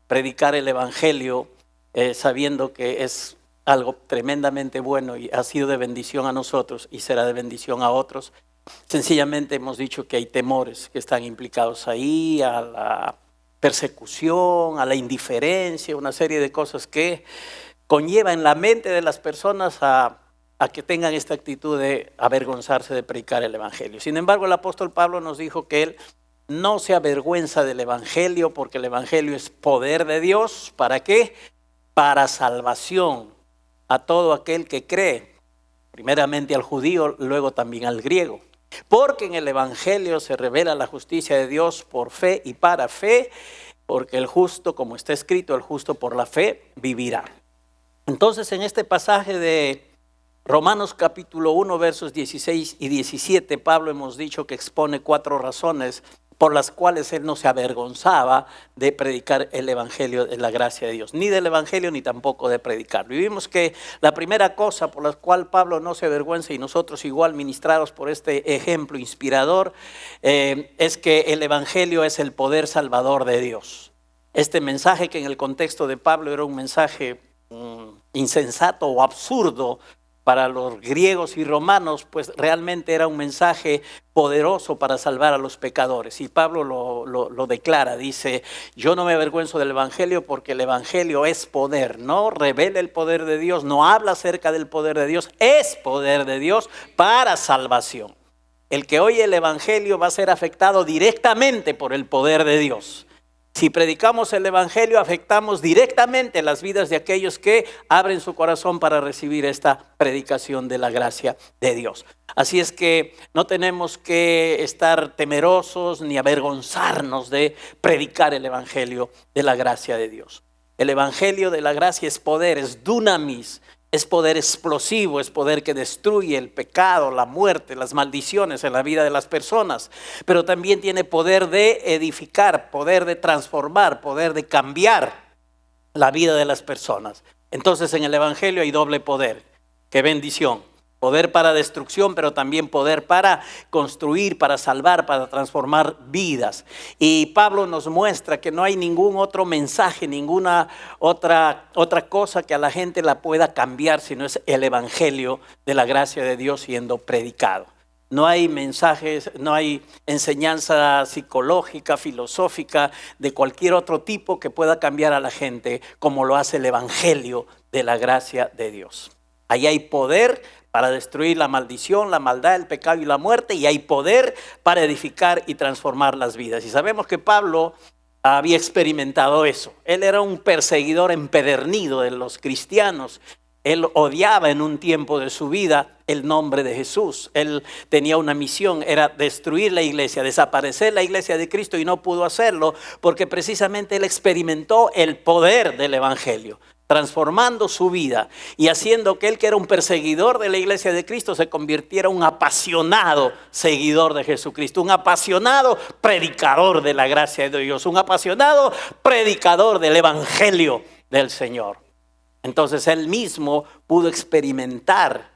predicar el evangelio, sabiendo que es algo tremendamente bueno y ha sido de bendición a nosotros y será de bendición a otros. Sencillamente hemos dicho que hay temores que están implicados ahí, a la persecución, a la indiferencia, una serie de cosas que conlleva en la mente de las personas a que tengan esta actitud de avergonzarse de predicar el evangelio. Sin embargo, el apóstol Pablo nos dijo que él no se avergüenza del evangelio, porque el evangelio es poder de Dios. ¿Para qué? Para salvación a todo aquel que cree, primeramente al judío, luego también al griego. Porque en el evangelio se revela la justicia de Dios por fe y para fe, porque el justo, como está escrito, el justo por la fe vivirá. Entonces, en este pasaje de Romanos capítulo 1, versos 16 y 17, Pablo hemos dicho que expone 4 razones por las cuales él no se avergonzaba de predicar el evangelio de la gracia de Dios, ni del evangelio ni tampoco de predicarlo. Y vimos que la primera cosa por la cual Pablo no se avergüenza, y nosotros igual ministrados por este ejemplo inspirador, es que el evangelio es el poder salvador de Dios. Este mensaje, que en el contexto de Pablo era un mensaje insensato o absurdo para los griegos y romanos, pues realmente era un mensaje poderoso para salvar a los pecadores. Y Pablo lo declara, dice: yo no me avergüenzo del evangelio, porque el evangelio es poder, no revela el poder de Dios, no habla acerca del poder de Dios, es poder de Dios para salvación. El que oye el evangelio va a ser afectado directamente por el poder de Dios. Si predicamos el evangelio, afectamos directamente las vidas de aquellos que abren su corazón para recibir esta predicación de la gracia de Dios. Así es que no tenemos que estar temerosos ni avergonzarnos de predicar el evangelio de la gracia de Dios. El evangelio de la gracia es poder, es dunamis. Es poder explosivo, es poder que destruye el pecado, la muerte, las maldiciones en la vida de las personas. Pero también tiene poder de edificar, poder de transformar, poder de cambiar la vida de las personas. Entonces, en el evangelio hay doble poder. ¡Qué bendición! Poder para destrucción, pero también poder para construir, para salvar, para transformar vidas. Y Pablo nos muestra que no hay ningún otro mensaje, ninguna otra cosa que a la gente la pueda cambiar, sino es el evangelio de la gracia de Dios siendo predicado. No hay mensajes, no hay enseñanza psicológica, filosófica, de cualquier otro tipo que pueda cambiar a la gente como lo hace el evangelio de la gracia de Dios. Ahí hay poder para destruir la maldición, la maldad, el pecado y la muerte, y hay poder para edificar y transformar las vidas. Y sabemos que Pablo había experimentado eso. Él era un perseguidor empedernido de los cristianos. Él odiaba en un tiempo de su vida el nombre de Jesús. Él tenía una misión, era destruir la iglesia, desaparecer la iglesia de Cristo, y no pudo hacerlo porque precisamente él experimentó el poder del evangelio, transformando su vida y haciendo que él, que era un perseguidor de la iglesia de Cristo, se convirtiera en un apasionado seguidor de Jesucristo, un apasionado predicador de la gracia de Dios, un apasionado predicador del evangelio del Señor. Entonces él mismo pudo experimentar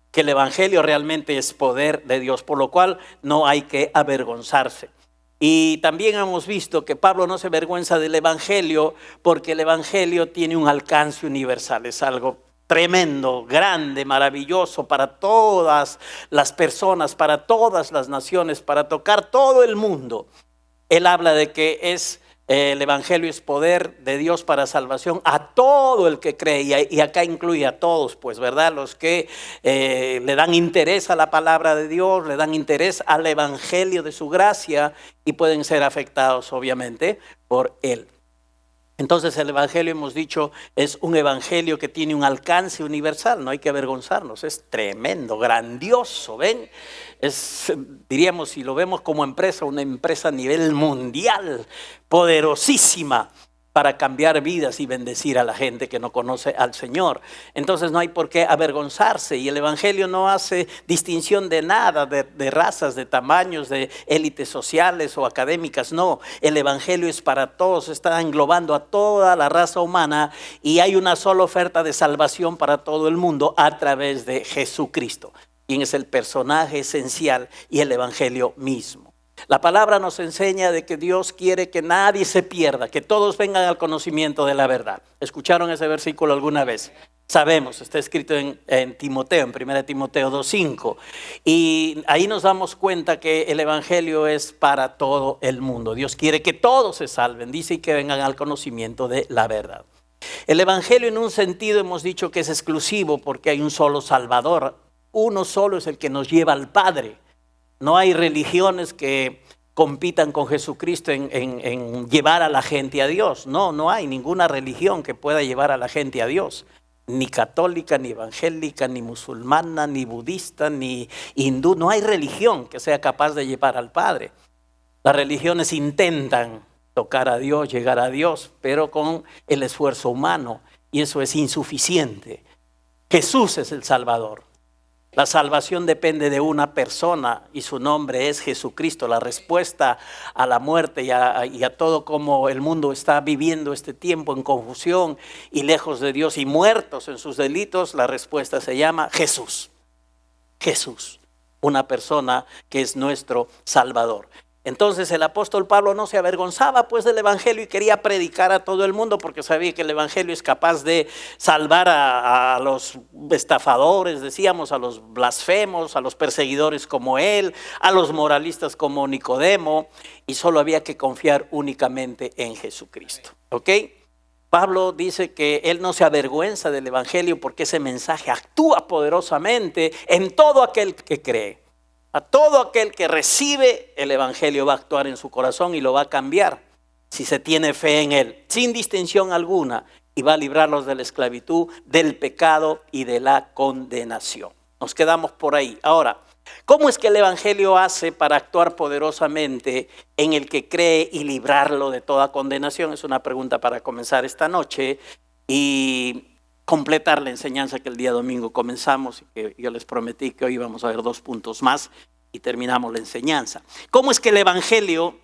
que el evangelio realmente es poder de Dios, por lo cual no hay que avergonzarse. Y también hemos visto que Pablo no se avergüenza del evangelio, porque el evangelio tiene un alcance universal. Es algo tremendo, grande, maravilloso para todas las personas, para todas las naciones, para tocar todo el mundo. Él habla de que el evangelio es poder de Dios para salvación a todo el que cree, y acá incluye a todos, pues, ¿verdad? Los que le dan interés a la palabra de Dios, le dan interés al evangelio de su gracia, y pueden ser afectados obviamente por él. Entonces el evangelio, hemos dicho, es un evangelio que tiene un alcance universal. No hay que avergonzarnos, es tremendo, grandioso, ¿ven? Diríamos, si lo vemos como empresa, una empresa a nivel mundial, poderosísima para cambiar vidas y bendecir a la gente que no conoce al Señor. Entonces no hay por qué avergonzarse, y el evangelio no hace distinción de nada, de razas, de tamaños, de élites sociales o académicas. No, el evangelio es para todos, está englobando a toda la raza humana, y hay una sola oferta de salvación para todo el mundo a través de Jesucristo, quien es el personaje esencial y el evangelio mismo. La palabra nos enseña de que Dios quiere que nadie se pierda, que todos vengan al conocimiento de la verdad. ¿Escucharon ese versículo alguna vez? Sabemos, está escrito en Timoteo, en 1 Timoteo 2:5. Y ahí nos damos cuenta que el evangelio es para todo el mundo. Dios quiere que todos se salven, dice, y que vengan al conocimiento de la verdad. El evangelio, en un sentido, hemos dicho que es exclusivo porque hay un solo Salvador. Uno solo es el que nos lleva al Padre. No hay religiones que compitan con Jesucristo en llevar a la gente a Dios. No hay ninguna religión que pueda llevar a la gente a Dios. Ni católica, ni evangélica, ni musulmana, ni budista, ni hindú. No hay religión que sea capaz de llevar al Padre. Las religiones intentan tocar a Dios, llegar a Dios, pero con el esfuerzo humano, y eso es insuficiente. Jesús es el Salvador. La salvación depende de una persona y su nombre es Jesucristo. La respuesta a la muerte y a todo como el mundo está viviendo este tiempo en confusión y lejos de Dios y muertos en sus delitos, la respuesta se llama Jesús. Jesús, una persona que es nuestro Salvador. Entonces el apóstol Pablo no se avergonzaba pues del evangelio y quería predicar a todo el mundo porque sabía que el evangelio es capaz de salvar a los estafadores, decíamos, a los blasfemos, a los perseguidores como él, a los moralistas como Nicodemo, y solo había que confiar únicamente en Jesucristo. ¿Ok? Pablo dice que él no se avergüenza del evangelio porque ese mensaje actúa poderosamente en todo aquel que cree. A todo aquel que recibe el evangelio va a actuar en su corazón y lo va a cambiar si se tiene fe en él, sin distinción alguna, y va a librarlos de la esclavitud, del pecado y de la condenación. Nos quedamos por ahí. Ahora, ¿cómo es que el evangelio hace para actuar poderosamente en el que cree y librarlo de toda condenación? Es una pregunta para comenzar esta noche y completar la enseñanza que el día domingo comenzamos y que yo les prometí que hoy vamos a ver 2 puntos más y terminamos la enseñanza. ¿Cómo es que el evangelio,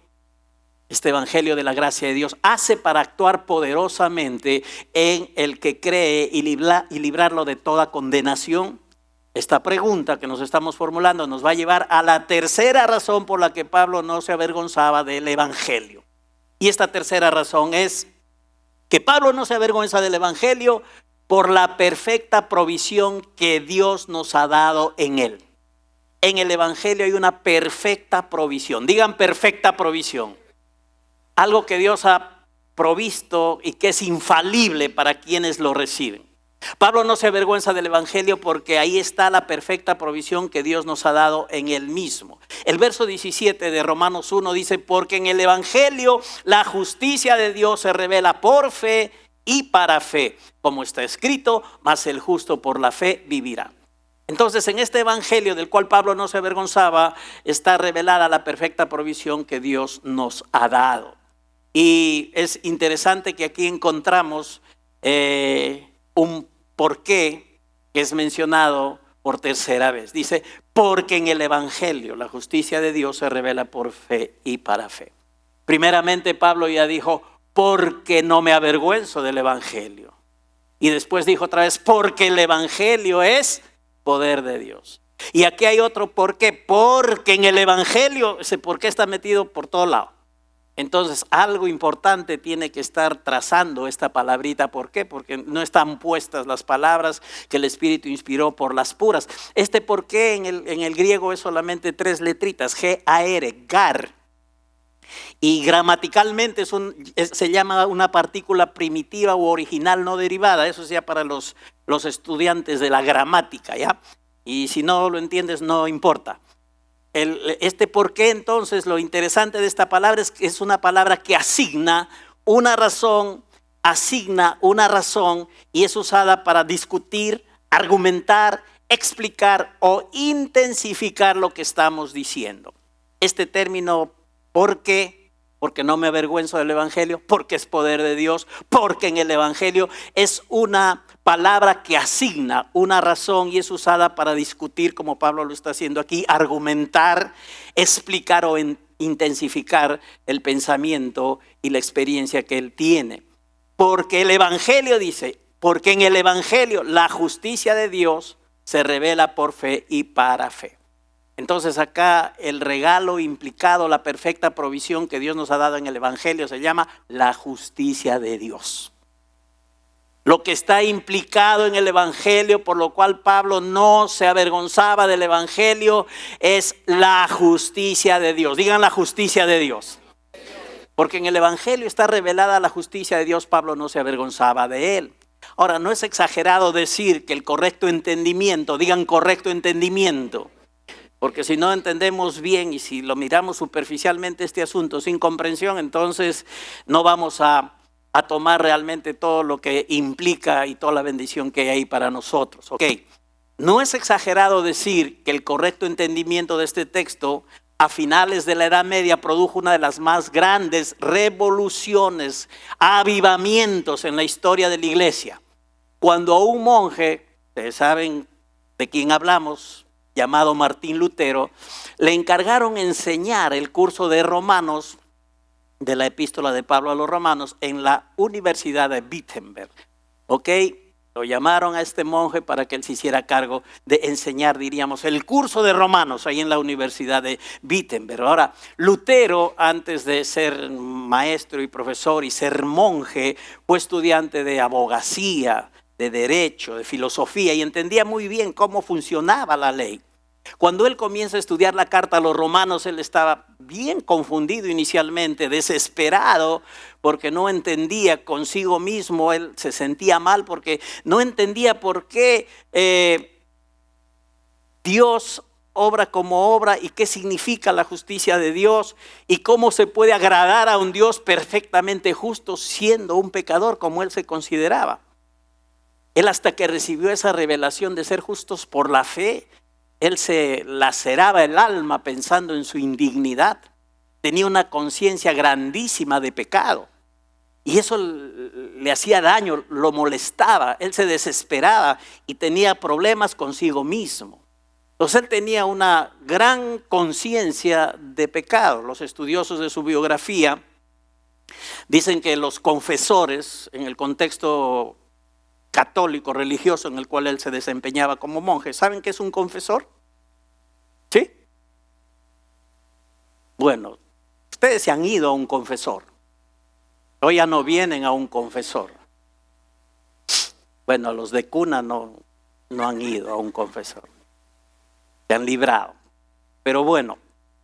este evangelio de la gracia de Dios, hace para actuar poderosamente en el que cree y librarlo de toda condenación? Esta pregunta que nos estamos formulando nos va a llevar a la tercera razón por la que Pablo no se avergonzaba del evangelio. Y esta tercera razón es que Pablo no se avergüenza del evangelio por la perfecta provisión que Dios nos ha dado en él. En el evangelio hay una perfecta provisión. Digan perfecta provisión. Algo que Dios ha provisto y que es infalible para quienes lo reciben. Pablo no se avergüenza del evangelio porque ahí está la perfecta provisión que Dios nos ha dado en él mismo. El verso 17 de Romanos 1 dice: porque en el evangelio la justicia de Dios se revela por fe y para fe, como está escrito, mas el justo por la fe vivirá. Entonces, en este evangelio del cual Pablo no se avergonzaba, está revelada la perfecta provisión que Dios nos ha dado. Y es interesante que aquí encontramos un porqué que es mencionado por tercera vez. Dice, porque en el evangelio la justicia de Dios se revela por fe y para fe. Primeramente, Pablo ya dijo, porque no me avergüenzo del evangelio. Y después dijo otra vez, porque el evangelio es poder de Dios. Y aquí hay otro por qué, porque en el evangelio, ese por qué está metido por todo lado. Entonces algo importante tiene que estar trazando esta palabrita. ¿Por qué? Porque no están puestas las palabras que el Espíritu inspiró por las puras. Este por qué en el griego es solamente 3 letritas, G-A-R, gar. Y gramaticalmente se llama una partícula primitiva u original no derivada. Eso es ya para los estudiantes de la gramática, ¿ya? Y si no lo entiendes, no importa. Este por qué, entonces, lo interesante de esta palabra es que es una palabra que asigna una razón y es usada para discutir, argumentar, explicar o intensificar lo que estamos diciendo. Este término ¿por qué? Porque no me avergüenzo del evangelio, porque es poder de Dios, porque en el evangelio es una palabra que asigna una razón y es usada para discutir, como Pablo lo está haciendo aquí, argumentar, explicar o intensificar el pensamiento y la experiencia que él tiene. Porque el evangelio dice, porque en el evangelio la justicia de Dios se revela por fe y para fe. Entonces acá el regalo implicado, la perfecta provisión que Dios nos ha dado en el Evangelio se llama la justicia de Dios. Lo que está implicado en el Evangelio, por lo cual Pablo no se avergonzaba del Evangelio, es la justicia de Dios. Digan la justicia de Dios. Porque en el Evangelio está revelada la justicia de Dios, Pablo no se avergonzaba de él. Ahora, no es exagerado decir que el correcto entendimiento, digan correcto entendimiento, porque si no entendemos bien y si lo miramos superficialmente este asunto sin comprensión, entonces no vamos a tomar realmente todo lo que implica y toda la bendición que hay ahí para nosotros. Ok, no es exagerado decir que el correcto entendimiento de este texto a finales de la Edad Media produjo una de las más grandes revoluciones, avivamientos en la historia de la iglesia. Cuando a un monje, ustedes saben de quién hablamos, llamado Martín Lutero, le encargaron enseñar el curso de Romanos, de la epístola de Pablo a los Romanos, en la Universidad de Wittenberg. ¿Ok? Lo llamaron a este monje para que él se hiciera cargo de enseñar, diríamos, el curso de Romanos ahí en la Universidad de Wittenberg. Ahora, Lutero, antes de ser maestro y profesor y ser monje, fue estudiante de abogacía, de derecho, de filosofía, y entendía muy bien cómo funcionaba la ley. Cuando él comienza a estudiar la carta a los romanos, él estaba bien confundido inicialmente, desesperado, porque no entendía consigo mismo, él se sentía mal porque no entendía por qué Dios obra como obra y qué significa la justicia de Dios y cómo se puede agradar a un Dios perfectamente justo siendo un pecador como él se consideraba. Él, hasta que recibió esa revelación de ser justos por la fe, él se laceraba el alma pensando en su indignidad. Tenía una conciencia grandísima de pecado. Y eso le hacía daño, lo molestaba. Él se desesperaba y tenía problemas consigo mismo. Entonces él tenía una gran conciencia de pecado. Los estudiosos de su biografía dicen que los confesores, en el contexto católico, religioso en el cual él se desempeñaba como monje, ¿saben qué es un confesor? ¿Sí? Bueno, ustedes se han ido a un confesor. Hoy ya no vienen a un confesor. Bueno, los de cuna no han ido a un confesor. Se han librado. Pero bueno,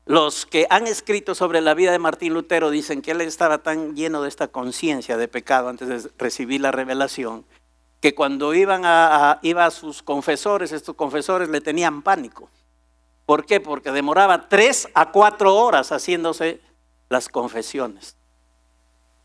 los que han escrito sobre la vida de Martín Lutero dicen que él estaba tan lleno de esta conciencia de pecado antes de recibir la revelación, que cuando iba a sus confesores, estos confesores le tenían pánico. ¿Por qué? Porque demoraba 3 a 4 horas haciéndose las confesiones.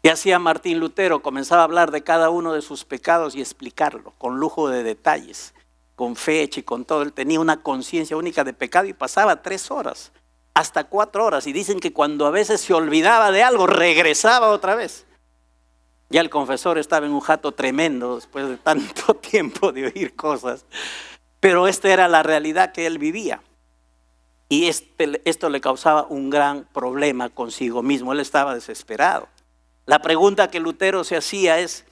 ¿Qué hacía Martín Lutero? Comenzaba a hablar de cada uno de sus pecados y explicarlo con lujo de detalles, con fecha y con todo. Él tenía una conciencia única de pecado y pasaba 3 horas, hasta 4 horas. Y dicen que cuando a veces se olvidaba de algo, regresaba otra vez. Ya el confesor estaba en un jato tremendo después de tanto tiempo de oír cosas. Pero esta era la realidad que él vivía. Y esto le causaba un gran problema consigo mismo. Él estaba desesperado. La pregunta que Lutero se hacía es: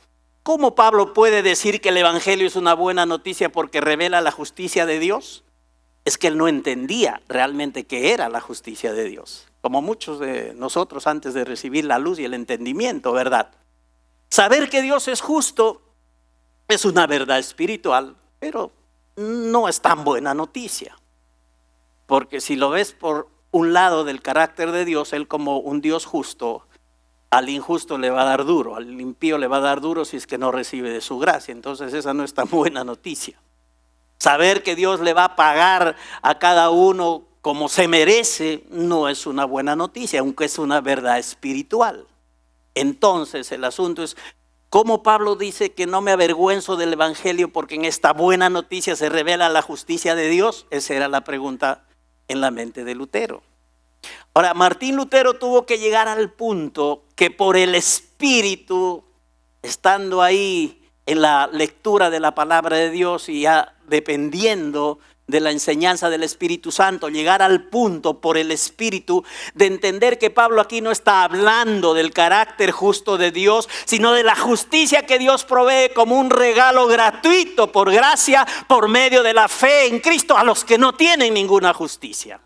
¿cómo Pablo puede decir que el Evangelio es una buena noticia porque revela la justicia de Dios? Es que él no entendía realmente qué era la justicia de Dios. Como muchos de nosotros antes de recibir la luz y el entendimiento, ¿verdad? Saber que Dios es justo es una verdad espiritual, pero no es tan buena noticia. Porque si lo ves por un lado del carácter de Dios, Él como un Dios justo, al injusto le va a dar duro, al impío le va a dar duro si es que no recibe de su gracia. Entonces esa no es tan buena noticia. Saber que Dios le va a pagar a cada uno como se merece no es una buena noticia, aunque es una verdad espiritual. Entonces el asunto es: ¿cómo Pablo dice que no me avergüenzo del Evangelio porque en esta buena noticia se revela la justicia de Dios? Esa era la pregunta en la mente de Lutero. Ahora, Martín Lutero tuvo que llegar al punto que por el Espíritu, estando ahí en la lectura de la palabra de Dios y ya dependiendo de la enseñanza del Espíritu Santo, llegar al punto por el Espíritu de entender que Pablo aquí no está hablando del carácter justo de Dios, sino de la justicia que Dios provee como un regalo gratuito por gracia, por medio de la fe en Cristo a los que no tienen ninguna justicia.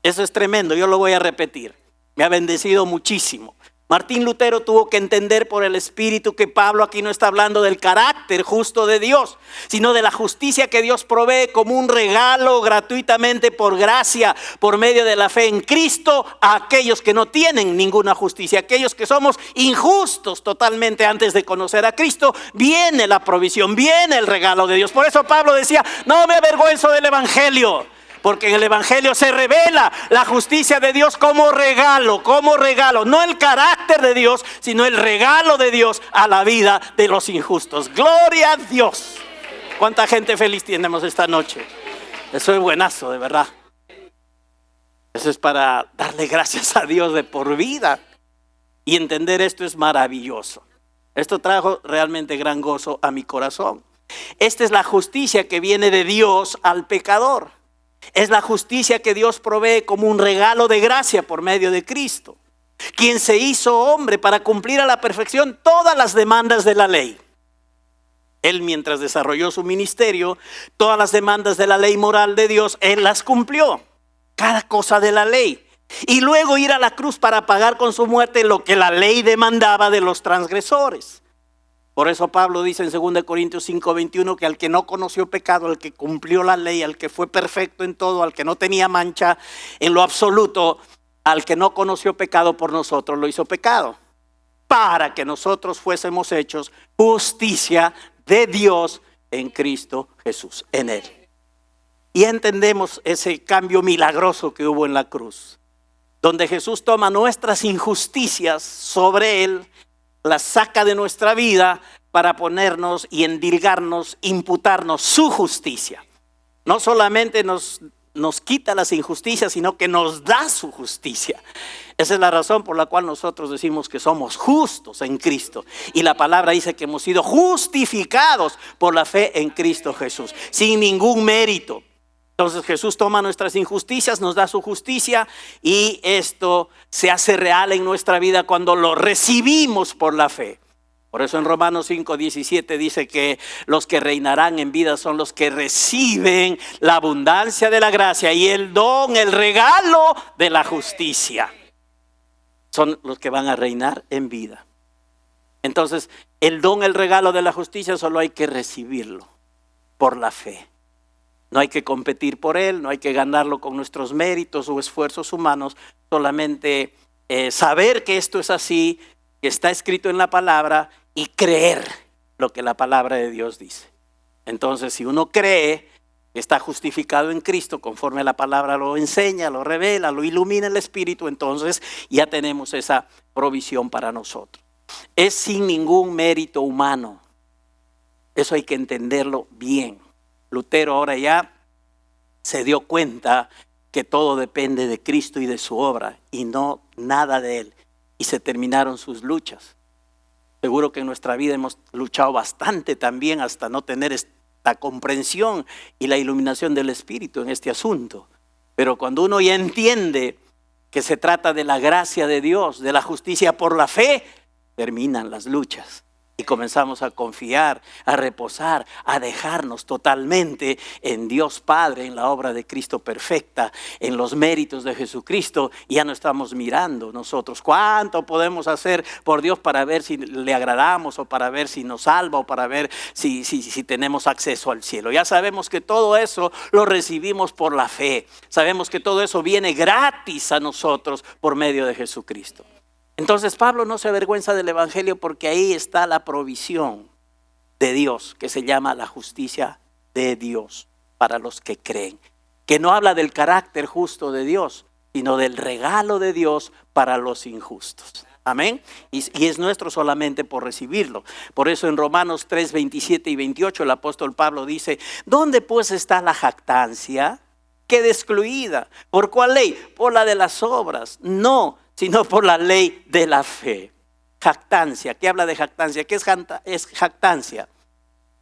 Eso es tremendo, yo lo voy a repetir. Me ha bendecido muchísimo. Martín Lutero tuvo que entender por el Espíritu que Pablo aquí no está hablando del carácter justo de Dios, sino de la justicia que Dios provee como un regalo gratuitamente por gracia, por medio de la fe en Cristo, a aquellos que no tienen ninguna justicia, aquellos que somos injustos totalmente antes de conocer a Cristo. Viene la provisión, viene el regalo de Dios. Por eso Pablo decía, no me avergüenzo del Evangelio, porque en el Evangelio se revela la justicia de Dios como regalo, no el carácter de Dios, sino el regalo de Dios a la vida de los injustos. Gloria a Dios. ¿Cuánta gente feliz tenemos esta noche? Eso es buenazo, de verdad. Eso es para darle gracias a Dios de por vida. Y entender esto es maravilloso. Esto trajo realmente gran gozo a mi corazón. Esta es la justicia que viene de Dios al pecador. Es la justicia que Dios provee como un regalo de gracia por medio de Cristo, quien se hizo hombre para cumplir a la perfección todas las demandas de la ley. Él, mientras desarrolló su ministerio, todas las demandas de la ley moral de Dios, Él las cumplió, cada cosa de la ley. Y luego ir a la cruz para pagar con su muerte lo que la ley demandaba de los transgresores. Por eso Pablo dice en 2 Corintios 5:21 que al que no conoció pecado, al que cumplió la ley, al que fue perfecto en todo, al que no tenía mancha en lo absoluto, al que no conoció pecado por nosotros lo hizo pecado, para que nosotros fuésemos hechos justicia de Dios en Cristo Jesús, en Él. Y entendemos ese cambio milagroso que hubo en la cruz, donde Jesús toma nuestras injusticias sobre Él, las saca de nuestra vida para ponernos y endilgarnos, imputarnos su justicia. No solamente nos quita las injusticias, sino que nos da su justicia. Esa es la razón por la cual nosotros decimos que somos justos en Cristo. Y la palabra dice que hemos sido justificados por la fe en Cristo Jesús, sin ningún mérito. Entonces Jesús toma nuestras injusticias, nos da su justicia, y esto se hace real en nuestra vida cuando lo recibimos por la fe. Por eso en Romanos 5:17 dice que los que reinarán en vida son los que reciben la abundancia de la gracia y el don, el regalo de la justicia. Son los que van a reinar en vida. Entonces el don, el regalo de la justicia solo hay que recibirlo por la fe. No hay que competir por él, no hay que ganarlo con nuestros méritos o esfuerzos humanos, solamente saber que esto es así, que está escrito en la palabra, y creer lo que la palabra de Dios dice. Entonces, si uno cree que está justificado en Cristo, conforme la palabra lo enseña, lo revela, lo ilumina el Espíritu, entonces ya tenemos esa provisión para nosotros. Es sin ningún mérito humano. Eso hay que entenderlo bien. Lutero ahora ya se dio cuenta que todo depende de Cristo y de su obra y no nada de Él. Y se terminaron sus luchas. Seguro que en nuestra vida hemos luchado bastante también hasta no tener esta comprensión y la iluminación del Espíritu en este asunto. Pero cuando uno ya entiende que se trata de la gracia de Dios, de la justicia por la fe, terminan las luchas. Y comenzamos a confiar, a reposar, a dejarnos totalmente en Dios Padre, en la obra de Cristo perfecta, en los méritos de Jesucristo. Y ya no estamos mirando nosotros cuánto podemos hacer por Dios para ver si le agradamos, o para ver si nos salva, o para ver si tenemos acceso al cielo. Ya sabemos que todo eso lo recibimos por la fe. Sabemos que todo eso viene gratis a nosotros por medio de Jesucristo. Entonces Pablo no se avergüenza del Evangelio porque ahí está la provisión de Dios, que se llama la justicia de Dios para los que creen. Que no habla del carácter justo de Dios, sino del regalo de Dios para los injustos. Amén. Y es nuestro solamente por recibirlo. Por eso en Romanos 3, 27 y 28 el apóstol Pablo dice: ¿dónde pues está la jactancia? Queda excluida. ¿Por cuál ley? Por la de las obras. No, sino por la ley de la fe. Jactancia. ¿Qué habla de jactancia? ¿Qué es jactancia?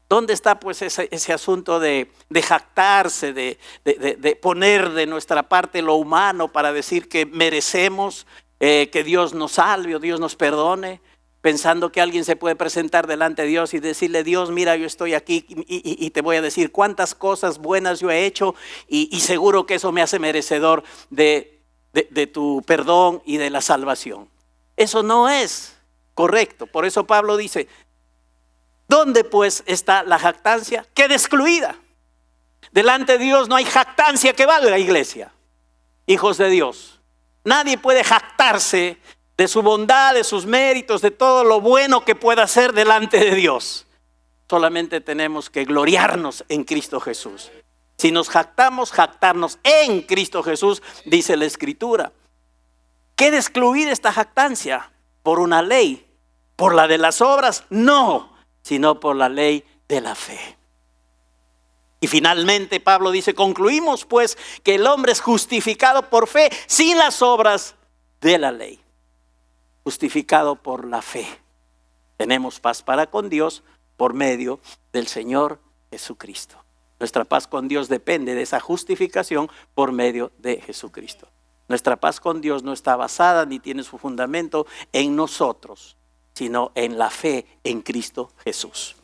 ¿Dónde está pues ese asunto de jactarse, de poner de nuestra parte lo humano para decir que merecemos que Dios nos salve o Dios nos perdone? Pensando que alguien se puede presentar delante de Dios y decirle: Dios, mira, yo estoy aquí y te voy a decir cuántas cosas buenas yo he hecho y seguro que eso me hace merecedor de tu perdón y de la salvación. Eso no es correcto. Por eso Pablo dice: ¿dónde pues está la jactancia? Queda excluida. Delante de Dios no hay jactancia que valga, iglesia, hijos de Dios. Nadie puede jactarse de su bondad, de sus méritos, de todo lo bueno que pueda hacer delante de Dios. Solamente tenemos que gloriarnos en Cristo Jesús. Si nos jactamos, jactarnos en Cristo Jesús, dice la Escritura. ¿Queda excluida esta jactancia? ¿Por una ley? ¿Por la de las obras? No, sino por la ley de la fe. Y finalmente Pablo dice: concluimos pues que el hombre es justificado por fe sin las obras de la ley. Justificado por la fe. Tenemos paz para con Dios por medio del Señor Jesucristo. Nuestra paz con Dios depende de esa justificación por medio de Jesucristo. Nuestra paz con Dios no está basada ni tiene su fundamento en nosotros, sino en la fe en Cristo Jesús.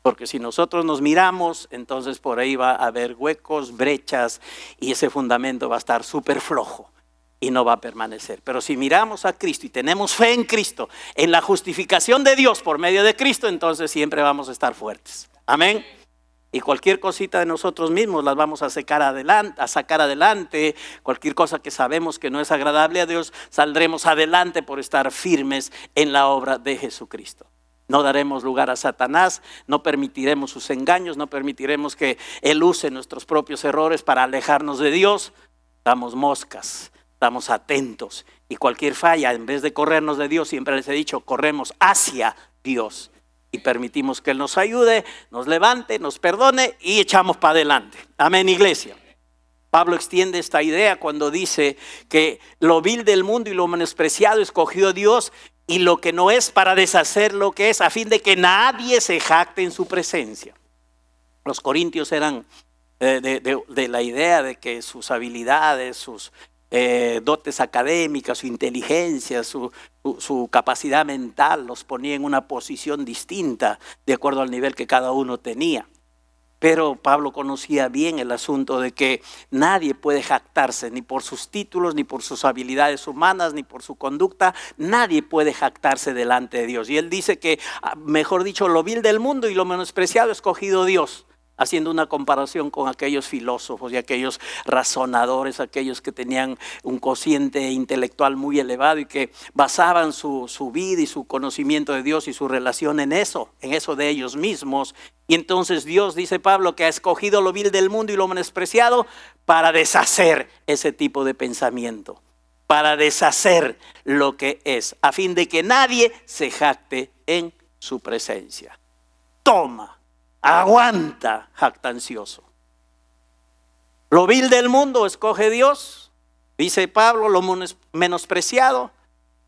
Porque si nosotros nos miramos, entonces por ahí va a haber huecos, brechas, y ese fundamento va a estar súper flojo y no va a permanecer. Pero si miramos a Cristo y tenemos fe en Cristo, en la justificación de Dios por medio de Cristo, entonces siempre vamos a estar fuertes. Amén. Y cualquier cosita de nosotros mismos las vamos a sacar adelante. Cualquier cosa que sabemos que no es agradable a Dios, saldremos adelante por estar firmes en la obra de Jesucristo. No daremos lugar a Satanás, no permitiremos sus engaños, no permitiremos que Él use nuestros propios errores para alejarnos de Dios. Damos moscas, estamos atentos, y cualquier falla, en vez de corrernos de Dios, siempre les he dicho, corremos hacia Dios y permitimos que Él nos ayude, nos levante, nos perdone y echamos para adelante. Amén, iglesia. Pablo extiende esta idea cuando dice que lo vil del mundo y lo menospreciado escogió Dios, y lo que no es para deshacer lo que es, a fin de que nadie se jacte en su presencia. Los corintios eran de la idea de que sus habilidades, sus dotes académicas, su inteligencia, su capacidad mental los ponía en una posición distinta de acuerdo al nivel que cada uno tenía. Pero Pablo conocía bien el asunto de que nadie puede jactarse ni por sus títulos, ni por sus habilidades humanas, ni por su conducta. Nadie puede jactarse delante de Dios. Y él dice que, mejor dicho, lo vil del mundo y lo menospreciado ha escogido Dios, haciendo una comparación con aquellos filósofos y aquellos razonadores, aquellos que tenían un cociente intelectual muy elevado y que basaban su vida y su conocimiento de Dios y su relación en eso de ellos mismos. Y entonces Dios, dice Pablo, que ha escogido lo vil del mundo y lo menospreciado para deshacer ese tipo de pensamiento, para deshacer lo que es, a fin de que nadie se jacte en su presencia. Toma. Aguanta, jactancioso. Lo vil del mundo escoge Dios, dice Pablo, lo menospreciado,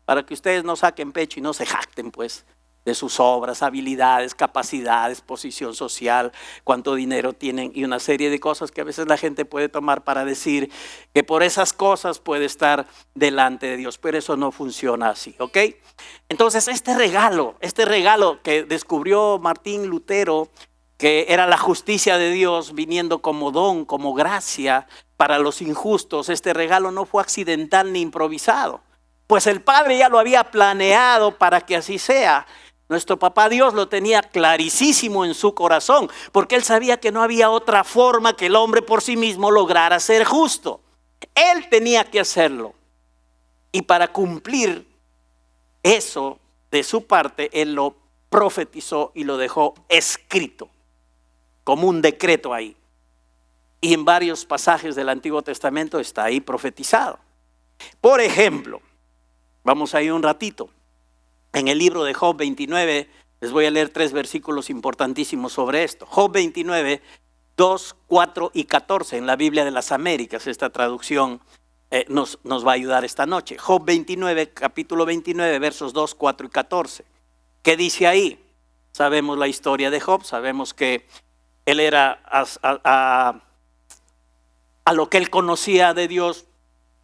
para que ustedes no saquen pecho y no se jacten pues de sus obras, habilidades, capacidades, posición social, cuánto dinero tienen y una serie de cosas que a veces la gente puede tomar para decir que por esas cosas puede estar delante de Dios, pero eso no funciona así, ¿ok? Entonces este regalo que descubrió Martín Lutero, que era la justicia de Dios viniendo como don, como gracia para los injustos, este regalo no fue accidental ni improvisado, pues el Padre ya lo había planeado para que así sea. Nuestro papá Dios lo tenía clarísimo en su corazón, porque Él sabía que no había otra forma que el hombre por sí mismo lograra ser justo. Él tenía que hacerlo. Y para cumplir eso de su parte, Él lo profetizó y lo dejó escrito, como un decreto ahí. Y en varios pasajes del Antiguo Testamento está ahí profetizado. Por ejemplo, vamos ahí un ratito. En el libro de Job 29, les voy a leer 3 versículos importantísimos sobre esto. Job 29, 2, 4 y 14 en la Biblia de las Américas. Esta traducción nos va a ayudar esta noche. Job 29, capítulo 29, versos 2, 4 y 14. ¿Qué dice ahí? sabemos la historia de Job, sabemos que él era a lo que él conocía de Dios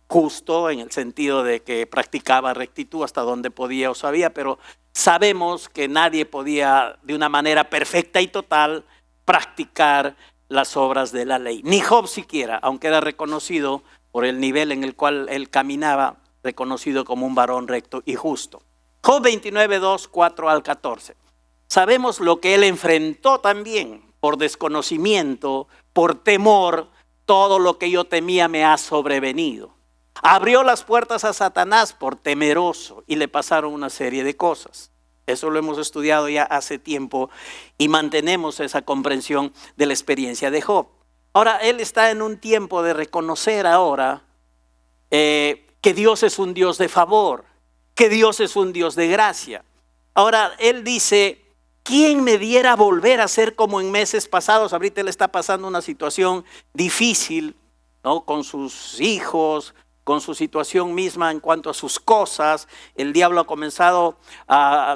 justo, en el sentido de que practicaba rectitud hasta donde podía o sabía, pero sabemos que nadie podía de una manera perfecta y total practicar las obras de la ley. Ni Job siquiera, aunque era reconocido por el nivel en el cual él caminaba, reconocido como un varón recto y justo. Job 29, 2, 4 al 14. Sabemos lo que él enfrentó también por desconocimiento, por temor. Todo lo que yo temía me ha sobrevenido. Abrió las puertas a Satanás por temeroso y le pasaron una serie de cosas. Eso lo hemos estudiado ya hace tiempo y mantenemos esa comprensión de la experiencia de Job. Ahora, él está en un tiempo de reconocer ahora que Dios es un Dios de favor, que Dios es un Dios de gracia. Ahora, él dice, ¿quién me diera volver a ser como en meses pasados? Ahorita él está pasando una situación difícil, ¿no? Con sus hijos, con su situación misma en cuanto a sus cosas. El diablo ha comenzado,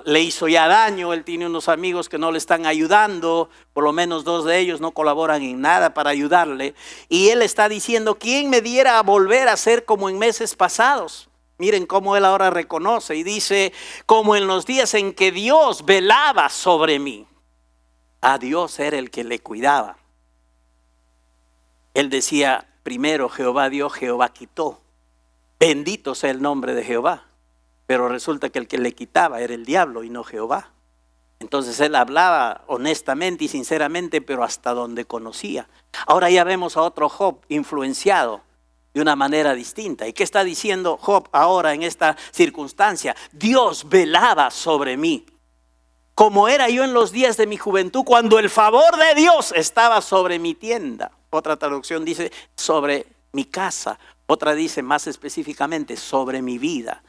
le hizo ya daño. Él tiene unos amigos que no le están ayudando, por lo menos 2 de ellos no colaboran en nada para ayudarle. Y él está diciendo, ¿quién me diera a volver a ser como en meses pasados? Miren cómo él ahora reconoce y dice, como en los días en que Dios velaba sobre mí. A Dios era el que le cuidaba. Él decía, primero Jehová dio, Jehová quitó. Bendito sea el nombre de Jehová. Pero resulta que el que le quitaba era el diablo y no Jehová. Entonces él hablaba honestamente y sinceramente, pero hasta donde conocía. Ahora ya vemos a otro Job influenciado de una manera distinta. ¿Y qué está diciendo Job ahora en esta circunstancia? Dios velaba sobre mí, como era yo en los días de mi juventud, cuando el favor de Dios estaba sobre mi tienda. Otra traducción dice sobre mi casa. Otra dice más específicamente sobre mi vida.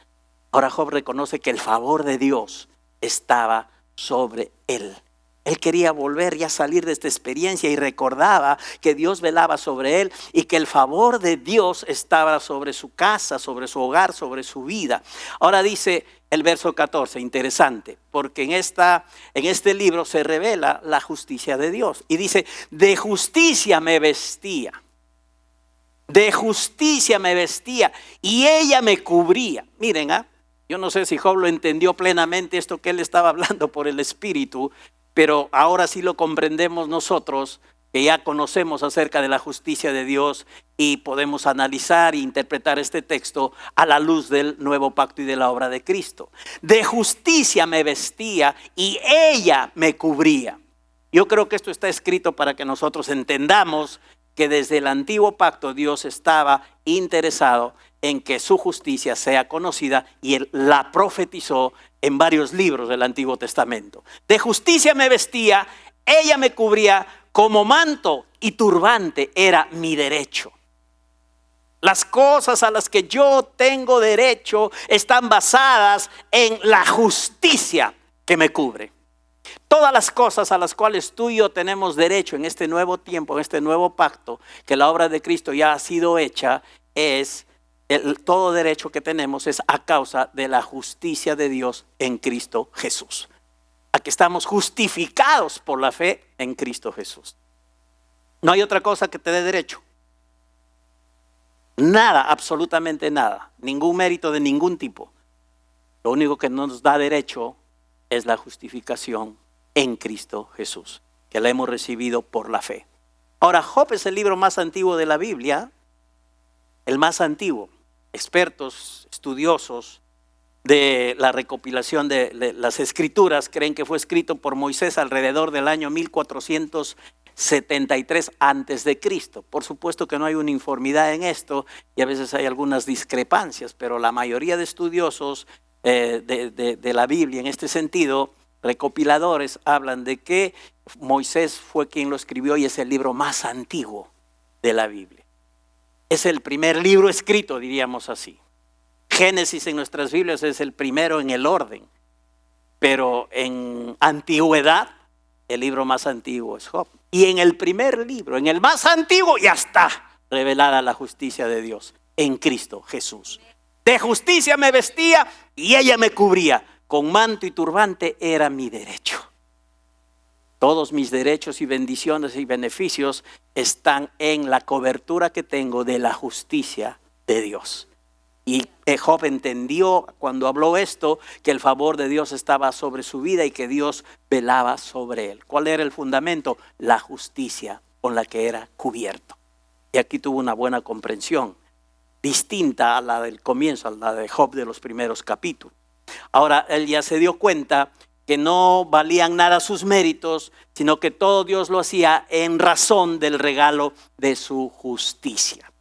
Ahora Job reconoce que el favor de Dios estaba sobre él. Él quería volver ya a salir de esta experiencia y recordaba que Dios velaba sobre él y que el favor de Dios estaba sobre su casa, sobre su hogar, sobre su vida. Ahora dice el verso 14, interesante, porque en este libro se revela la justicia de Dios. Y dice, de justicia me vestía. De justicia me vestía y ella me cubría. Miren, yo no sé si Job lo entendió plenamente esto que él estaba hablando por el Espíritu, pero ahora sí lo comprendemos nosotros, que ya conocemos acerca de la justicia de Dios y podemos analizar e interpretar este texto a la luz del nuevo pacto y de la obra de Cristo. De justicia me vestía y ella me cubría. Yo creo que esto está escrito para que nosotros entendamos que desde el antiguo pacto Dios estaba interesado en que su justicia sea conocida y él la profetizó en varios libros del Antiguo Testamento. De justicia me vestía, ella me cubría, como manto y turbante era mi derecho. Las cosas a las que yo tengo derecho están basadas en la justicia que me cubre. Todas las cosas a las cuales tú y yo tenemos derecho en este nuevo tiempo, en este nuevo pacto, que la obra de Cristo ya ha sido hecha, todo derecho que tenemos es a causa de la justicia de Dios en Cristo Jesús. Aquí estamos justificados por la fe en Cristo Jesús. No hay otra cosa que te dé derecho. Nada, absolutamente nada. Ningún mérito de ningún tipo. Lo único que nos da derecho es la justificación en Cristo Jesús, que la hemos recibido por la fe. Ahora, Job es el libro más antiguo de la Biblia, el más antiguo. Expertos, estudiosos de la recopilación de las escrituras creen que fue escrito por Moisés alrededor del año 1473 antes de Cristo. Por supuesto que no hay uniformidad en esto y a veces hay algunas discrepancias, pero la mayoría de estudiosos de la Biblia en este sentido, recopiladores, hablan de que Moisés fue quien lo escribió y es el libro más antiguo de la Biblia. Es el primer libro escrito, diríamos así. Génesis en nuestras Biblias es el primero en el orden, pero en antigüedad el libro más antiguo es Job. Y en el primer libro, en el más antiguo, ya está revelada la justicia de Dios en Cristo Jesús. De justicia me vestía y ella me cubría. Con manto y turbante era mi derecho. Todos mis derechos y bendiciones y beneficios están en la cobertura que tengo de la justicia de Dios. Y Job entendió cuando habló esto que el favor de Dios estaba sobre su vida y que Dios velaba sobre él. ¿Cuál era el fundamento? La justicia con la que era cubierto. Y aquí tuvo una buena comprensión, distinta a la del comienzo, a la de Job de los primeros capítulos. Ahora él ya se dio cuenta que no valían nada sus méritos, sino que todo Dios lo hacía en razón del regalo de su justicia.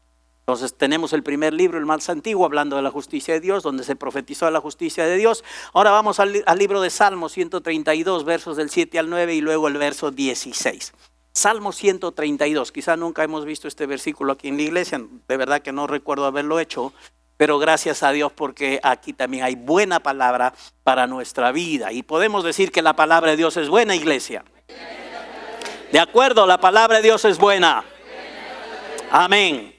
Entonces tenemos el primer libro, el más antiguo, hablando de la justicia de Dios, donde se profetizó la justicia de Dios. Ahora vamos al libro de Salmos 132, versos del 7 al 9 y luego el verso 16. Salmo 132, quizá nunca hemos visto este versículo aquí en la iglesia, de verdad que no recuerdo haberlo hecho, pero gracias a Dios porque aquí también hay buena palabra para nuestra vida. Y podemos decir que la palabra de Dios es buena, iglesia. De acuerdo, la palabra de Dios es buena. Amén.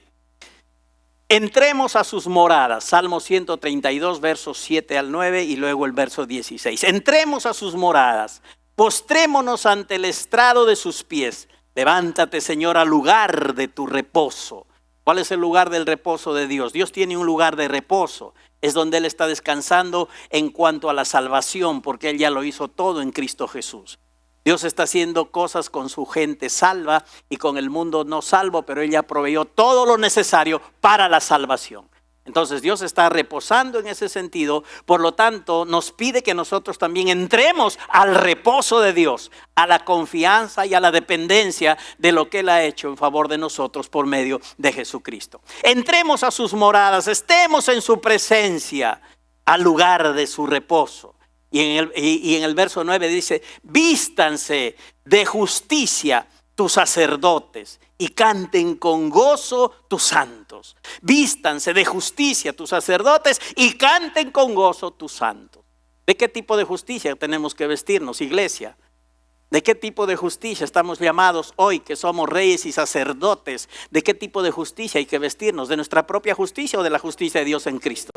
Entremos a sus moradas. Salmo 132, versos 7 al 9 y luego el verso 16. Entremos a sus moradas. Postrémonos ante el estrado de sus pies. Levántate, Señor, al lugar de tu reposo. ¿Cuál es el lugar del reposo de Dios? Dios tiene un lugar de reposo. Es donde Él está descansando en cuanto a la salvación, porque Él ya lo hizo todo en Cristo Jesús. Dios está haciendo cosas con su gente salva y con el mundo no salvo, pero Él ya proveyó todo lo necesario para la salvación. Entonces Dios está reposando en ese sentido, por lo tanto nos pide que nosotros también entremos al reposo de Dios, a la confianza y a la dependencia de lo que Él ha hecho en favor de nosotros por medio de Jesucristo. Entremos a sus moradas, estemos en su presencia, al lugar de su reposo. Y en el verso 9 dice, vístanse de justicia tus sacerdotes y canten con gozo tus santos. Vístanse de justicia tus sacerdotes y canten con gozo tus santos. ¿De qué tipo de justicia tenemos que vestirnos, iglesia? ¿De qué tipo de justicia estamos llamados hoy que somos reyes y sacerdotes? ¿De qué tipo de justicia hay que vestirnos? ¿De nuestra propia justicia o de la justicia de Dios en Cristo?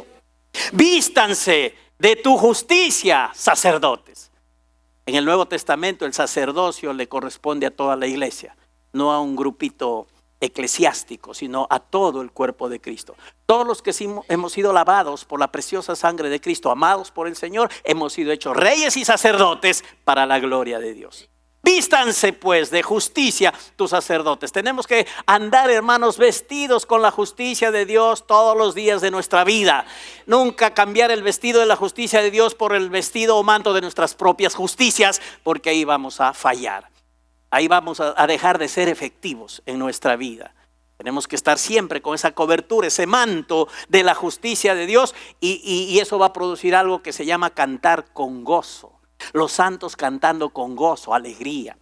Vístanse de tu justicia, sacerdotes. En el Nuevo Testamento el sacerdocio le corresponde a toda la iglesia, no a un grupito eclesiástico, sino a todo el cuerpo de Cristo. Todos los que hemos sido lavados por la preciosa sangre de Cristo, amados por el Señor, hemos sido hechos reyes y sacerdotes para la gloria de Dios. Vístanse pues de justicia tus sacerdotes. Tenemos que andar, hermanos, vestidos con la justicia de Dios todos los días de nuestra vida. Nunca cambiar el vestido de la justicia de Dios por el vestido o manto de nuestras propias justicias, porque ahí vamos a fallar. Ahí vamos a dejar de ser efectivos en nuestra vida. Tenemos que estar siempre con esa cobertura, ese manto de la justicia de Dios, y eso va a producir algo que se llama cantar con gozo. Los santos cantando con gozo, alegría.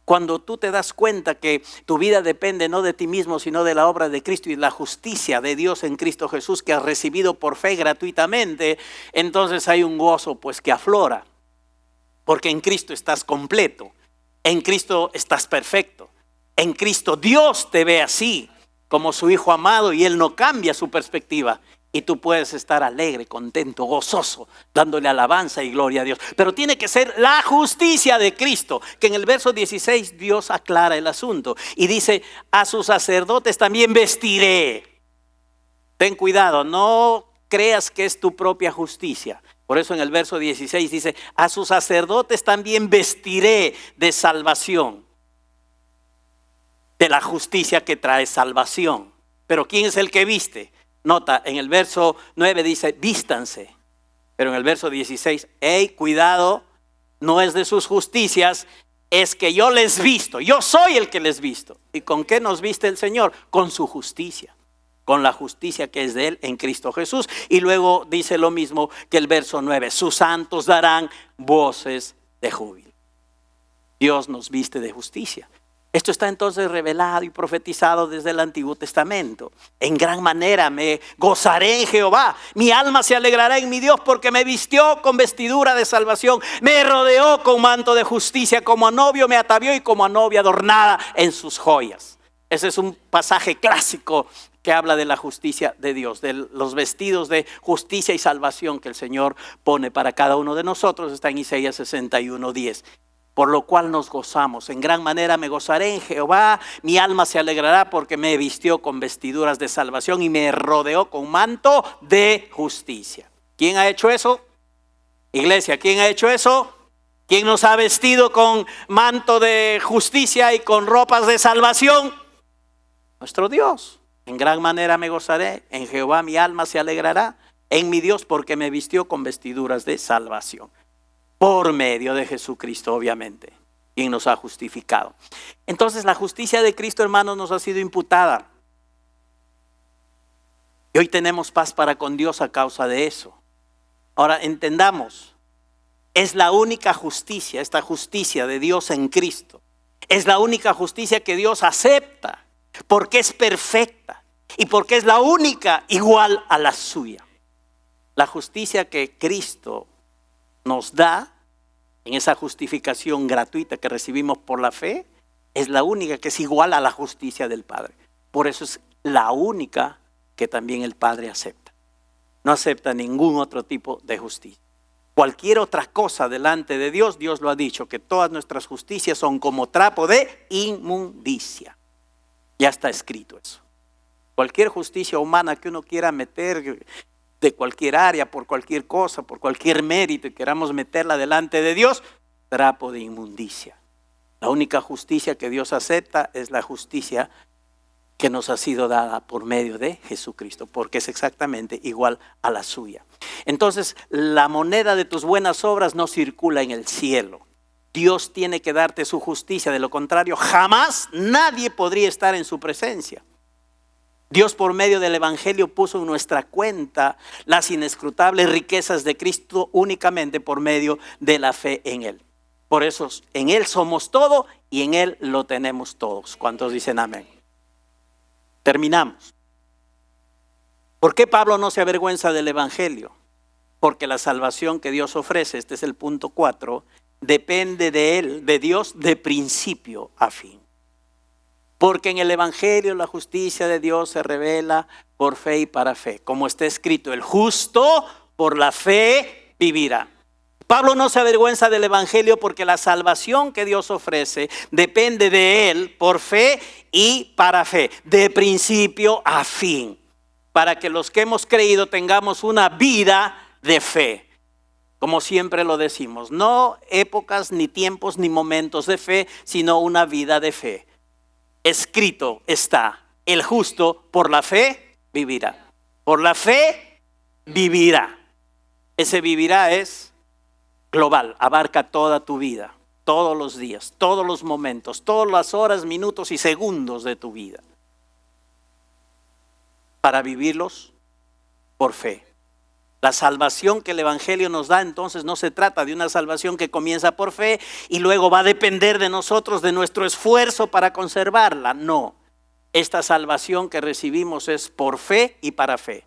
Cuando tú te das cuenta que tu vida depende no de ti mismo, sino de la obra de Cristo y la justicia de Dios en Cristo Jesús que has recibido por fe gratuitamente, entonces hay un gozo pues que aflora. Porque en Cristo estás completo, en Cristo estás perfecto, en Cristo Dios te ve así, como su Hijo amado, y Él no cambia su perspectiva. Y tú puedes estar alegre, contento, gozoso, dándole alabanza y gloria a Dios. Pero tiene que ser la justicia de Cristo, que en el verso 16 Dios aclara el asunto. Y dice, a sus sacerdotes también vestiré. Ten cuidado, no creas que es tu propia justicia. Por eso en el verso 16 dice, a sus sacerdotes también vestiré de salvación. De la justicia que trae salvación. Pero ¿quién es el que viste? Nota, en el verso 9 dice, vístanse. Pero en el verso 16, hey, cuidado, no es de sus justicias, es que yo les visto, yo soy el que les visto. ¿Y con qué nos viste el Señor? Con su justicia, con la justicia que es de Él en Cristo Jesús. Y luego dice lo mismo que el verso 9, sus santos darán voces de júbilo. Dios nos viste de justicia. Esto está entonces revelado y profetizado desde el Antiguo Testamento. En gran manera me gozaré en Jehová. Mi alma se alegrará en mi Dios porque me vistió con vestidura de salvación. Me rodeó con manto de justicia. Como a novio me atavió y como a novia adornada en sus joyas. Ese es un pasaje clásico que habla de la justicia de Dios, de los vestidos de justicia y salvación que el Señor pone para cada uno de nosotros. Está en Isaías 61:10. por lo cual nos gozamos. En gran manera me gozaré en Jehová, mi alma se alegrará porque me vistió con vestiduras de salvación y me rodeó con manto de justicia. ¿Quién ha hecho eso? Iglesia, ¿quién ha hecho eso? ¿Quién nos ha vestido con manto de justicia y con ropas de salvación? Nuestro Dios. En gran manera me gozaré, en Jehová mi alma se alegrará, en mi Dios porque me vistió con vestiduras de salvación. Por medio de Jesucristo, obviamente, quien nos ha justificado. Entonces la justicia de Cristo, hermanos, nos ha sido imputada. Y hoy tenemos paz para con Dios a causa de eso. Ahora entendamos, es la única justicia, esta justicia de Dios en Cristo. Es la única justicia que Dios acepta, porque es perfecta y porque es la única igual a la suya. La justicia que Cristo nos da en esa justificación gratuita que recibimos por la fe, es la única que es igual a la justicia del Padre. Por eso es la única que también el Padre acepta. No acepta ningún otro tipo de justicia. Cualquier otra cosa delante de Dios, Dios lo ha dicho, que todas nuestras justicias son como trapo de inmundicia. Ya está escrito eso. Cualquier justicia humana que uno quiera meter de cualquier área, por cualquier cosa, por cualquier mérito y queramos meterla delante de Dios, trapo de inmundicia. La única justicia que Dios acepta es la justicia que nos ha sido dada por medio de Jesucristo, porque es exactamente igual a la suya. Entonces, la moneda de tus buenas obras no circula en el cielo. Dios tiene que darte su justicia, de lo contrario, jamás nadie podría estar en su presencia. Dios por medio del Evangelio puso en nuestra cuenta las inescrutables riquezas de Cristo únicamente por medio de la fe en Él. Por eso en Él somos todo y en Él lo tenemos todos. ¿Cuántos dicen amén? Terminamos. ¿Por qué Pablo no se avergüenza del Evangelio? Porque la salvación que Dios ofrece, este es el punto 4, depende de Él, de Dios, de principio a fin. Porque en el Evangelio la justicia de Dios se revela por fe y para fe. Como está escrito, el justo por la fe vivirá. Pablo no se avergüenza del Evangelio porque la salvación que Dios ofrece depende de Él por fe y para fe, de principio a fin, para que los que hemos creído tengamos una vida de fe. Como siempre lo decimos, no épocas, ni tiempos, ni momentos de fe, sino una vida de fe. Escrito está, el justo por la fe vivirá. Por la fe vivirá. Ese vivirá es global, abarca toda tu vida, todos los días, todos los momentos, todas las horas, minutos y segundos de tu vida. Para vivirlos por fe. La salvación que el Evangelio nos da, entonces no se trata de una salvación que comienza por fe y luego va a depender de nosotros, de nuestro esfuerzo para conservarla. No, esta salvación que recibimos es por fe y para fe.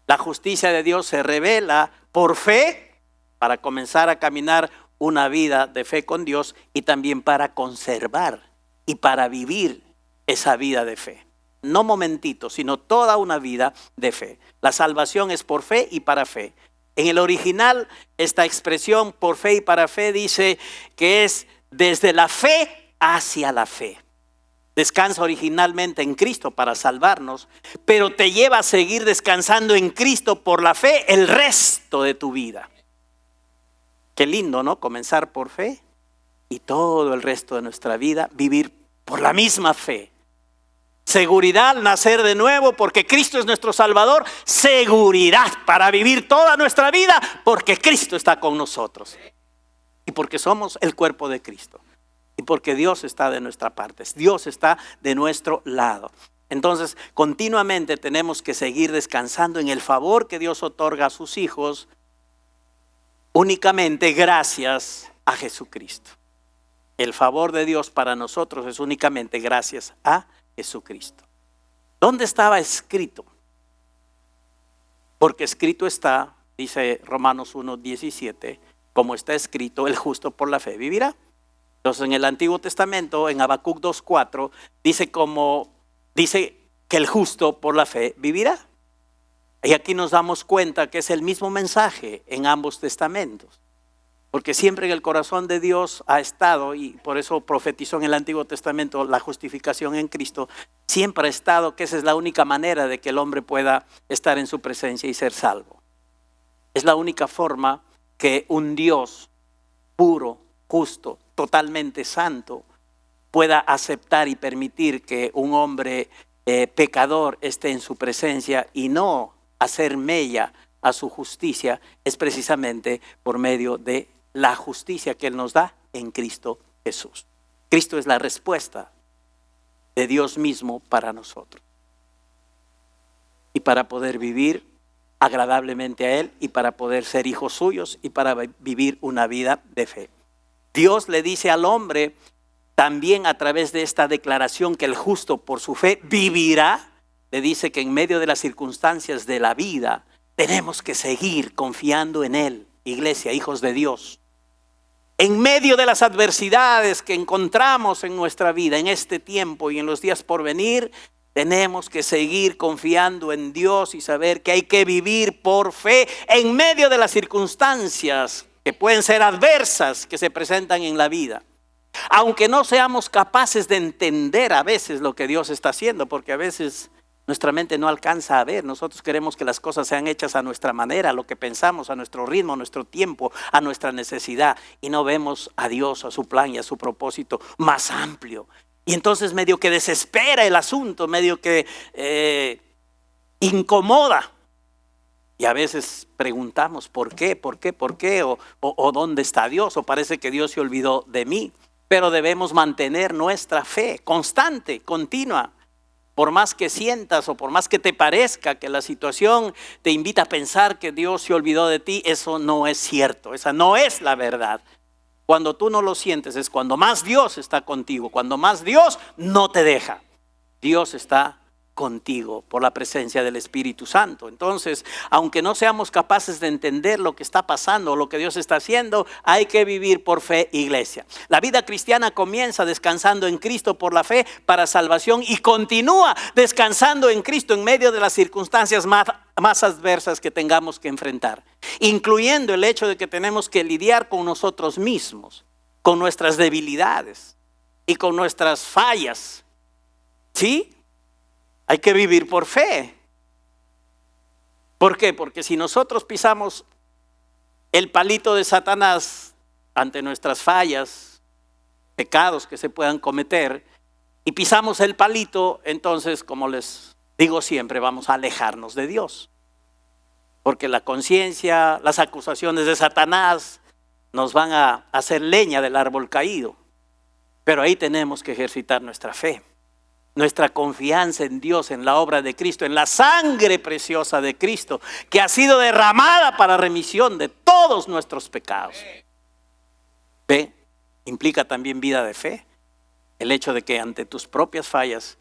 La justicia de Dios se revela por fe para comenzar a caminar una vida de fe con Dios y también para conservar y para vivir esa vida de fe. No momentito, sino toda una vida de fe. La salvación es por fe y para fe. En el original, esta expresión por fe y para fe dice que es desde la fe hacia la fe. Descansa originalmente en Cristo para salvarnos, pero te lleva a seguir descansando en Cristo por la fe el resto de tu vida. Qué lindo, ¿no? Comenzar por fe y todo el resto de nuestra vida vivir por la misma fe. Seguridad al nacer de nuevo porque Cristo es nuestro Salvador. Seguridad para vivir toda nuestra vida porque Cristo está con nosotros. Y porque somos el cuerpo de Cristo. Y porque Dios está de nuestra parte. Dios está de nuestro lado. Entonces, continuamente tenemos que seguir descansando en el favor que Dios otorga a sus hijos. Únicamente gracias a Jesucristo. El favor de Dios para nosotros es únicamente gracias a Jesucristo. ¿Dónde estaba escrito? Porque escrito está, dice Romanos 1:17, como está escrito, el justo por la fe vivirá. Entonces en el Antiguo Testamento, en Habacuc 2:4, dice que el justo por la fe vivirá. Y aquí nos damos cuenta que es el mismo mensaje en ambos testamentos. Porque siempre en el corazón de Dios ha estado, y por eso profetizó en el Antiguo Testamento la justificación en Cristo, siempre ha estado que esa es la única manera de que el hombre pueda estar en su presencia y ser salvo. Es la única forma que un Dios puro, justo, totalmente santo, pueda aceptar y permitir que un hombre pecador esté en su presencia y no hacer mella a su justicia, es precisamente por medio de la justicia que Él nos da en Cristo Jesús. Cristo es la respuesta de Dios mismo para nosotros. Y para poder vivir agradablemente a Él y para poder ser hijos suyos y para vivir una vida de fe. Dios le dice al hombre también a través de esta declaración que el justo por su fe vivirá. Le dice que en medio de las circunstancias de la vida tenemos que seguir confiando en Él, iglesia, hijos de Dios. En medio de las adversidades que encontramos en nuestra vida, en este tiempo y en los días por venir, tenemos que seguir confiando en Dios y saber que hay que vivir por fe en medio de las circunstancias que pueden ser adversas que se presentan en la vida. Aunque no seamos capaces de entender a veces lo que Dios está haciendo, porque a veces nuestra mente no alcanza a ver. Nosotros queremos que las cosas sean hechas a nuestra manera, a lo que pensamos, a nuestro ritmo, a nuestro tiempo, a nuestra necesidad. Y no vemos a Dios, a su plan y a su propósito más amplio. Y entonces medio que desespera el asunto, medio que incomoda. Y a veces preguntamos, ¿por qué? ¿Por qué? ¿Por qué? O ¿dónde está Dios? O parece que Dios se olvidó de mí. Pero debemos mantener nuestra fe constante, continua. Por más que sientas o por más que te parezca que la situación te invita a pensar que Dios se olvidó de ti, eso no es cierto, esa no es la verdad. Cuando tú no lo sientes es cuando más Dios está contigo, cuando más Dios no te deja. Dios está contigo por la presencia del Espíritu Santo. Entonces, aunque no seamos capaces de entender lo que está pasando o lo que Dios está haciendo, hay que vivir por fe, iglesia. La vida cristiana comienza descansando en Cristo por la fe para salvación y continúa descansando en Cristo en medio de las circunstancias más adversas que tengamos que enfrentar, incluyendo el hecho de que tenemos que lidiar con nosotros mismos, con nuestras debilidades y con nuestras fallas. ¿Sí? Hay que vivir por fe. ¿Por qué? Porque si nosotros pisamos el palito de Satanás ante nuestras fallas, pecados que se puedan cometer, y pisamos el palito, entonces, como les digo siempre, vamos a alejarnos de Dios. Porque la conciencia, las acusaciones de Satanás nos van a hacer leña del árbol caído. Pero ahí tenemos que ejercitar nuestra fe. Nuestra confianza en Dios, en la obra de Cristo, en la sangre preciosa de Cristo, que ha sido derramada para remisión de todos nuestros pecados. Fe implica también vida de fe. El hecho de que ante tus propias fallas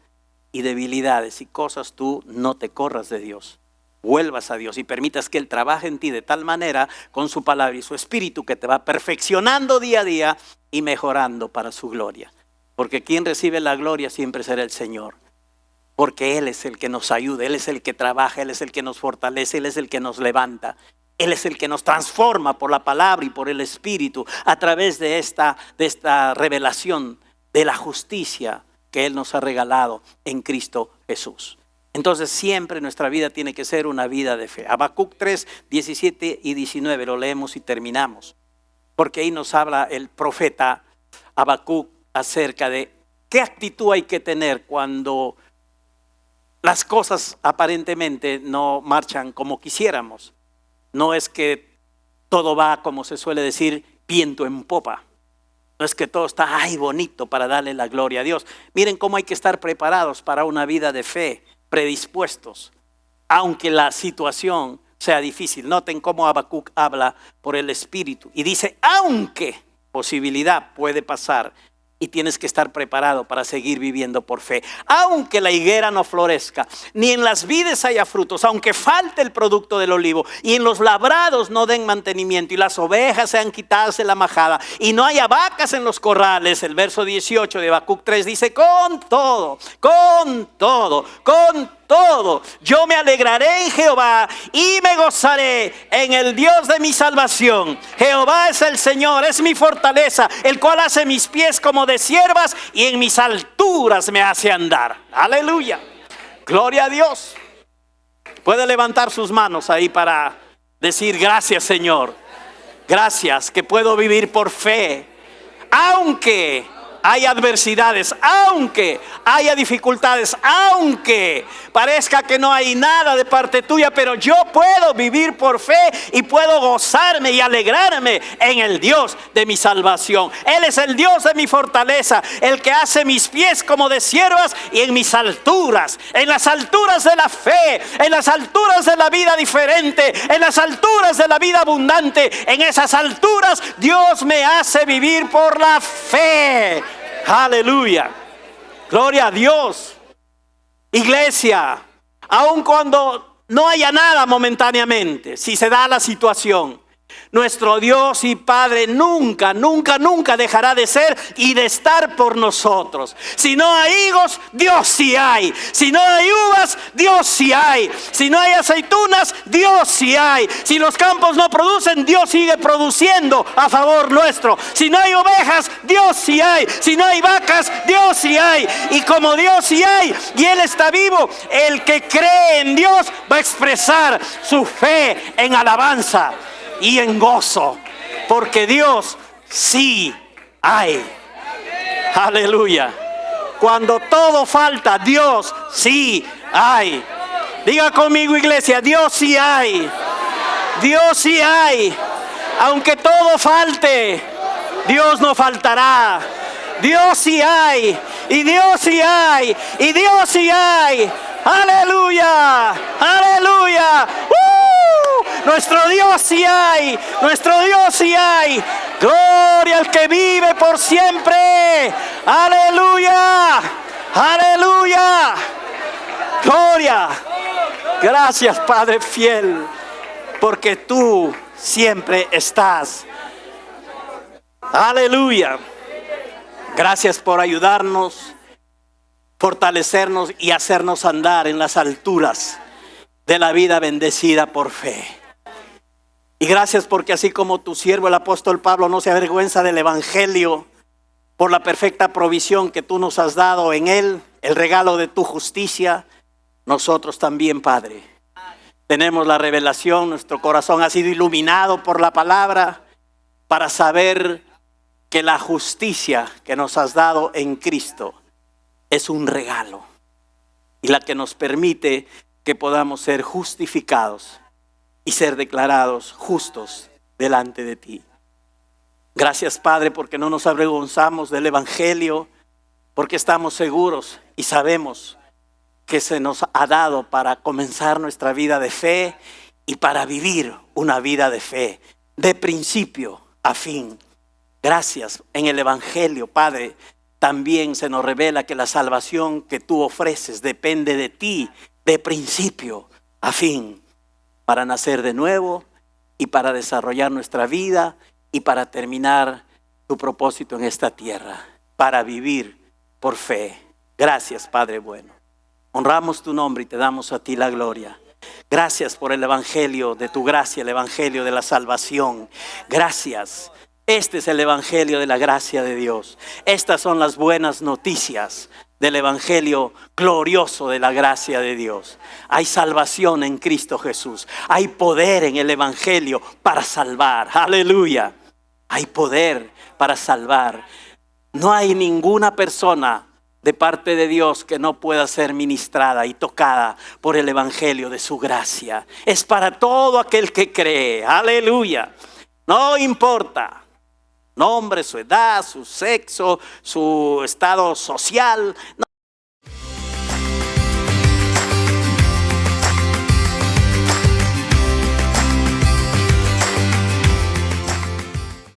y debilidades y cosas tú no te corras de Dios. Vuelvas a Dios y permitas que Él trabaje en ti de tal manera con su palabra y su espíritu que te va perfeccionando día a día y mejorando para su gloria. Porque quien recibe la gloria siempre será el Señor. Porque Él es el que nos ayuda, Él es el que trabaja, Él es el que nos fortalece, Él es el que nos levanta. Él es el que nos transforma por la palabra y por el Espíritu a través de esta revelación de la justicia que Él nos ha regalado en Cristo Jesús. Entonces siempre nuestra vida tiene que ser una vida de fe. Habacuc 3, 17 y 19 lo leemos y terminamos. Porque ahí nos habla el profeta Habacuc acerca de qué actitud hay que tener cuando las cosas aparentemente no marchan como quisiéramos. No es que todo va, como se suele decir, viento en popa. No es que todo está bonito para darle la gloria a Dios. Miren cómo hay que estar preparados para una vida de fe, predispuestos, aunque la situación sea difícil. Noten cómo Habacuc habla por el Espíritu y dice, aunque posibilidad puede pasar, y tienes que estar preparado para seguir viviendo por fe. Aunque la higuera no florezca, ni en las vides haya frutos, aunque falte el producto del olivo, y en los labrados no den mantenimiento, y las ovejas sean quitadas de la majada, y no haya vacas en los corrales. El verso 18 de Habacuc 3 dice, con todo, todo. Yo me alegraré en Jehová y me gozaré en el Dios de mi salvación. Jehová es el Señor, es mi fortaleza, el cual hace mis pies como de ciervas y en mis alturas me hace andar. Aleluya. Gloria a Dios. Puede levantar sus manos ahí para decir gracias, Señor. Gracias que puedo vivir por fe. Aunque hay adversidades, aunque haya dificultades, aunque parezca que no hay nada de parte tuya, pero yo puedo vivir por fe y puedo gozarme y alegrarme en el Dios de mi salvación. Él es el Dios de mi fortaleza, el que hace mis pies como de ciervas y en mis alturas, en las alturas de la fe, en las alturas de la vida diferente, en las alturas de la vida abundante, en esas alturas Dios me hace vivir por la fe. Aleluya. Gloria a Dios. Iglesia, aun cuando no haya nada momentáneamente, si se da la situación, nuestro Dios y Padre nunca, nunca, nunca dejará de ser y de estar por nosotros. Si no hay higos, Dios sí hay. Si no hay uvas, Dios sí hay. Si no hay aceitunas, Dios sí hay. Si los campos no producen, Dios sigue produciendo a favor nuestro. Si no hay ovejas, Dios sí hay. Si no hay vacas, Dios sí hay. Y como Dios sí hay y Él está vivo, el que cree en Dios va a expresar su fe en alabanza y en gozo, porque Dios sí hay. Aleluya. Cuando todo falta, Dios sí hay. Diga conmigo, iglesia, Dios sí hay. Dios sí hay. Aunque todo falte, Dios no faltará. Dios sí hay. Y Dios sí hay. Y Dios sí hay. Aleluya. Aleluya. Nuestro Dios sí hay. Nuestro Dios sí hay. Gloria al que vive por siempre. Aleluya. Aleluya. Gloria. Gracias, Padre fiel, porque tú siempre estás. Aleluya. Gracias por ayudarnos, fortalecernos y hacernos andar en las alturas de la vida bendecida por fe. Y gracias porque así como tu siervo el apóstol Pablo no se avergüenza del evangelio, por la perfecta provisión que tú nos has dado en él, el regalo de tu justicia, nosotros también, Padre, tenemos la revelación, nuestro corazón ha sido iluminado por la palabra para saber que la justicia que nos has dado en Cristo es un regalo y la que nos permite que podamos ser justificados y ser declarados justos delante de ti. Gracias, Padre, porque no nos avergonzamos del evangelio, porque estamos seguros y sabemos que se nos ha dado para comenzar nuestra vida de fe y para vivir una vida de fe, de principio a fin. Gracias. En el evangelio, Padre, también se nos revela que la salvación que tú ofreces depende de ti, de principio a fin, para nacer de nuevo y para desarrollar nuestra vida y para terminar tu propósito en esta tierra, para vivir por fe. Gracias, Padre bueno. Honramos tu nombre y te damos a ti la gloria. Gracias por el evangelio de tu gracia, el evangelio de la salvación. Gracias. Este es el evangelio de la gracia de Dios. Estas son las buenas noticias del evangelio glorioso de la gracia de Dios. Hay salvación en Cristo Jesús. Hay poder en el evangelio para salvar. Aleluya. Hay poder para salvar. No hay ninguna persona de parte de Dios que no pueda ser ministrada y tocada por el evangelio de su gracia. Es para todo aquel que cree. Aleluya. No importa nombre, su edad, su sexo, su estado social.